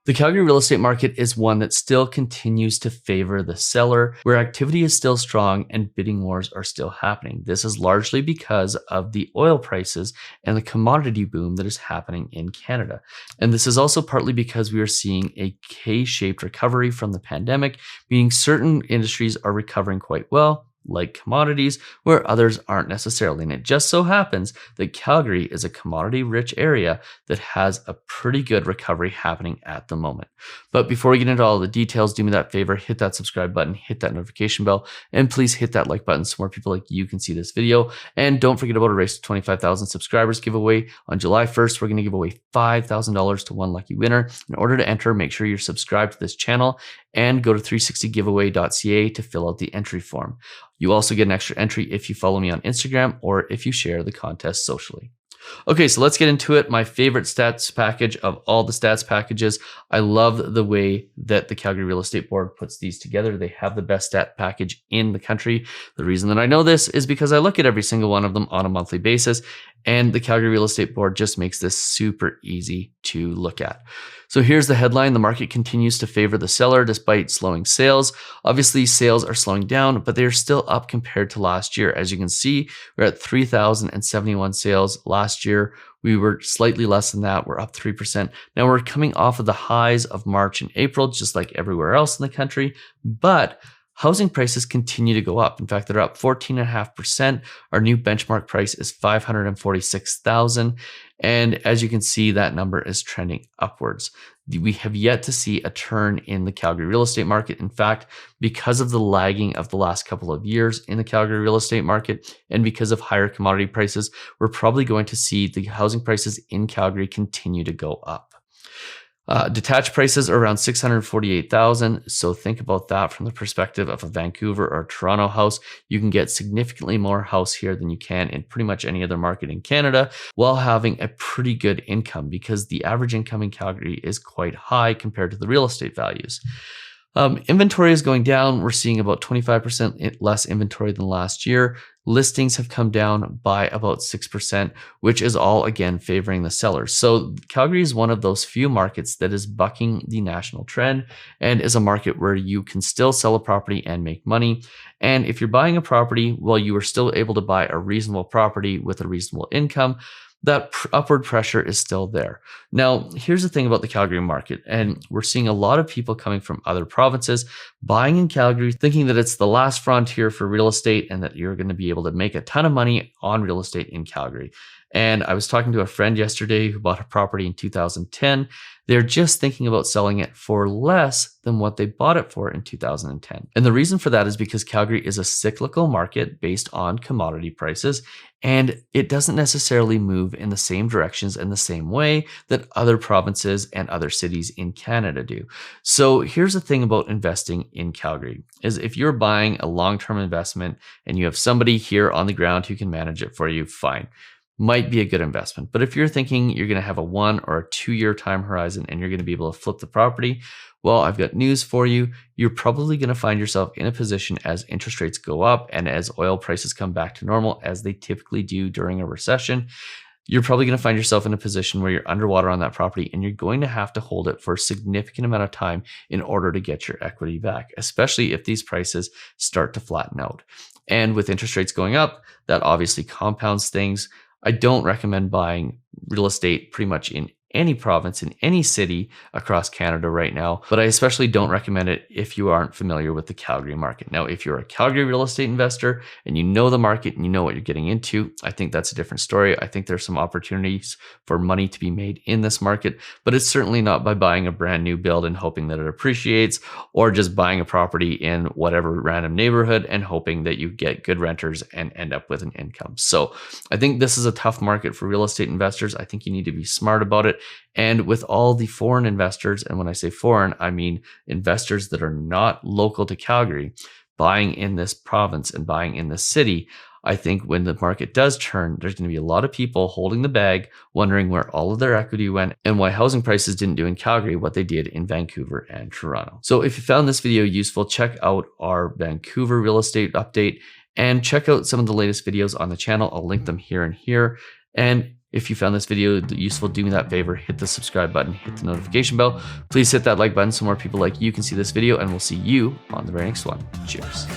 The Calgary real estate market is one that still continues to favor the seller, where activity is still strong and bidding wars are still happening. This is largely because of the oil prices and the commodity boom that is happening in Canada. And this is also partly because we are seeing a K-shaped recovery from the pandemic, meaning certain industries are recovering quite well, like commodities, where others aren't necessarily. And it just so happens that Calgary is a commodity-rich area that has a pretty good recovery happening at the moment. But before we get into all the details, do me that favor, hit that subscribe button, hit that notification bell, and please hit that like button so more people like you can see this video. And don't forget about a Race to 25,000 subscribers giveaway. On July 1st, we're going to give away $5,000 to one lucky winner. In order to enter, make sure you're subscribed to this channel and go to 360giveaway.ca to fill out the entry form. You also get an extra entry if you follow me on Instagram or if you share the contest socially. Okay, so let's get into it. My favorite stats package of all the stats packages. I love the way that the Calgary Real Estate Board puts these together. They have the best stat package in the country. The reason that I know this is because I look at every single one of them on a monthly basis, and the Calgary Real Estate Board just makes this super easy to look at. So here's the headline. The market continues to favor the seller despite slowing sales. Obviously, sales are slowing down, but they are still up compared to last year. As you can see, we're at 3,071 sales. Last year, we were slightly less than that. We're up 3%. Now we're coming off of the highs of March and April, just like everywhere else in the country, but housing prices continue to go up. In fact, they're up 14.5%. Our new benchmark price is $546,000. And as you can see, that number is trending upwards. We have yet to see a turn in the Calgary real estate market. In fact, because of the lagging of the last couple of years in the Calgary real estate market and because of higher commodity prices, we're probably going to see the housing prices in Calgary continue to go up. Detached prices are around $648,000. So think about that from the perspective of a Vancouver or Toronto house. You can get significantly more house here than you can in pretty much any other market in Canada while having a pretty good income because the average income in Calgary is quite high compared to the real estate values. Inventory is going down. We're seeing about 25% less inventory than last year. Listings have come down by about 6%, which is all again favoring the sellers. So Calgary is one of those few markets that is bucking the national trend and is a market where you can still sell a property and make money. And if you're buying a property, well, you are still able to buy a reasonable property with a reasonable income. That upward pressure is still there. Now, here's the thing about the Calgary market, and we're seeing a lot of people coming from other provinces buying in Calgary, thinking that it's the last frontier for real estate and that you're going to be able to make a ton of money on real estate in Calgary. And I was talking to a friend yesterday who bought a property in 2010. They're just thinking about selling it for less than what they bought it for in 2010. And the reason for that is because Calgary is a cyclical market based on commodity prices, and it doesn't necessarily move in the same directions and the same way that other provinces and other cities in Canada do. So here's the thing about investing in Calgary is if you're buying a long-term investment and you have somebody here on the ground who can manage it for you, fine. Might be a good investment. But if you're thinking you're going to have a 1 or a 2 year time horizon and you're going to be able to flip the property, well, I've got news for you. You're probably going to find yourself in a position as interest rates go up and as oil prices come back to normal, as they typically do during a recession. You're probably going to find yourself in a position where you're underwater on that property and you're going to have to hold it for a significant amount of time in order to get your equity back, especially if these prices start to flatten out. And with interest rates going up, that obviously compounds things. I don't recommend buying real estate pretty much in any province, in any city across Canada right now, but I especially don't recommend it if you aren't familiar with the Calgary market. Now, if you're a Calgary real estate investor and you know the market and you know what you're getting into, I think that's a different story. I think there's some opportunities for money to be made in this market, but it's certainly not by buying a brand new build and hoping that it appreciates, or just buying a property in whatever random neighborhood and hoping that you get good renters and end up with an income. So I think this is a tough market for real estate investors. I think you need to be smart about it. And with all the foreign investors, and when I say foreign, I mean investors that are not local to Calgary, buying in this province and buying in this city, I think when the market does turn, there's going to be a lot of people holding the bag, wondering where all of their equity went and why housing prices didn't do in Calgary what they did in Vancouver and Toronto. So if you found this video useful, check out our Vancouver real estate update and check out some of the latest videos on the channel. I'll link them here and here. And If you found this video useful, do me that favor, hit the subscribe button, hit the notification bell. Please hit that like button so more people like you can see this video, and we'll see you on the very next one. Cheers.